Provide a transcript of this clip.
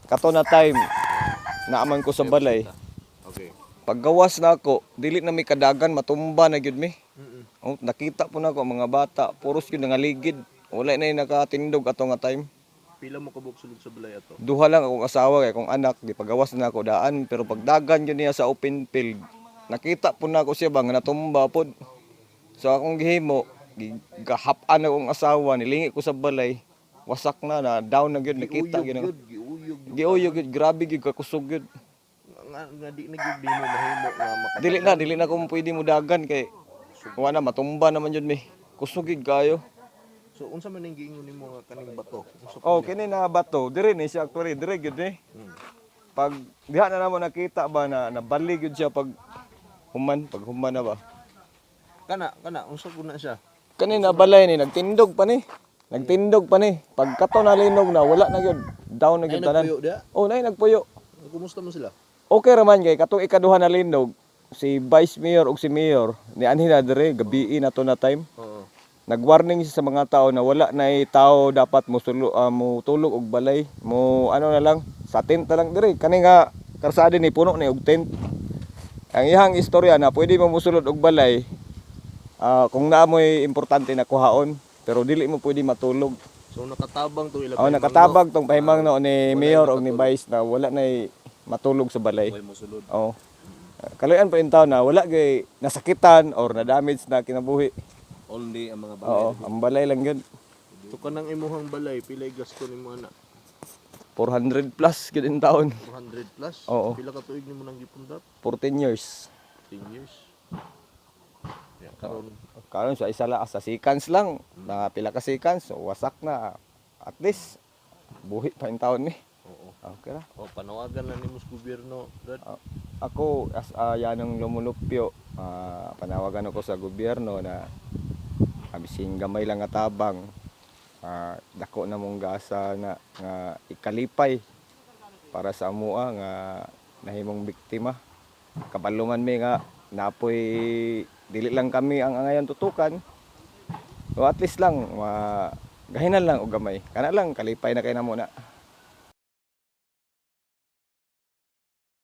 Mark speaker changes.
Speaker 1: kato na time naaman ko sa balay.
Speaker 2: Okay.
Speaker 1: Paggawas na ako, dili na mi kadagan matumba na gyud mi.
Speaker 2: Mm.
Speaker 1: Oh, nakita po na ako mga bata, puros gyud nangaligid. Wala na yung nakatindog ato nga time.
Speaker 2: Pila mo kabuk sulod sa balay ato?
Speaker 1: Duha lang akong asawa kay akong anak, di pagawas na ako daan, pero pagdagan yun niya sa open field, nakita po na ako siya bang natumba po. So akong gihimo, gahapan akong asawa, nilingi ko sa balay, wasak na down na gyud nakita gyud.
Speaker 2: Giuyog.
Speaker 1: Giuyog gyud, grabe gyud kakusog gyud.
Speaker 2: Nga di na gyud di mo mahimo nga
Speaker 1: Dili na ko pwede mo dagan kay wala na matumba naman yun mi. Kusog gyud kayo.
Speaker 2: So unsa man ning giingon nimo nga kaning bato?
Speaker 1: Oh, kini na bato, dire ni siya actually, dire gyud ni. Pag diha na namo nakita ba na nabali gyud siya pag human na ba.
Speaker 2: Kana unsa ko na siya?
Speaker 1: Kani na balay ni nagtindog pa ni. Nagtindog pa ni. Pag kato na linog na wala na gyud. Down na gyud tanan.
Speaker 2: Nagpuyo dia?
Speaker 1: Oh, nay nagpuyo.
Speaker 2: Kumusta man sila?
Speaker 1: Okay raman kay katong ikaduha na linog si Vice Mayor ug si Mayor ni anhi na dire gabi na to na time.
Speaker 2: Oo.
Speaker 1: Nagwarning siya sa mga tao na wala na tao dapat mo tulog og balay. Mo ano na lang sa tent na lang dire. Kani nga karsada ni puno ni og tent. Ang iyang istorya na pwede mo musulod og balay. Kung naamoy importante na kuhaon pero dili mo pwede matulog.
Speaker 2: So nakatabang to ila.
Speaker 1: Oh, nakatabag tong pahimang no ni Mayor og ni Vice na wala na matulog sa balay.
Speaker 2: Way mo sulod.
Speaker 1: Oh. Kalayan pa yung tao na wala gay nasakitan or na damage na kinabuhi.
Speaker 2: Only ang mga balay.
Speaker 1: Oo, ang balay lang yun.
Speaker 2: So kanang imuhang balay pila gasto nimo ana?
Speaker 1: 400 plus gid in taon.
Speaker 2: 400 plus?
Speaker 1: Oo.
Speaker 2: Pila ka tuig nimo nang gipundat?
Speaker 1: 14 years.
Speaker 2: 10 years. Yeah, karon
Speaker 1: Karon sa isa lang sa seconds lang, mga pila ka seconds, so wasak na. At least buhi pa yung taon ni.
Speaker 2: oo.
Speaker 1: Okay ra.
Speaker 2: O panawagan na nimo sa gobyerno, Dad.
Speaker 1: Ako as yanong lumulupyo, panawagan ako sa gobyerno na abisin gamay lang nga tabang. Dako na mong gasa na nga ikalipay para sa amoa nga nahimong biktima. Kabaluman mi nga napoy dili lang kami ang angayan tutukan. So at least lang gahinan lang og gamay. Kana lang kalipay na kay namo na.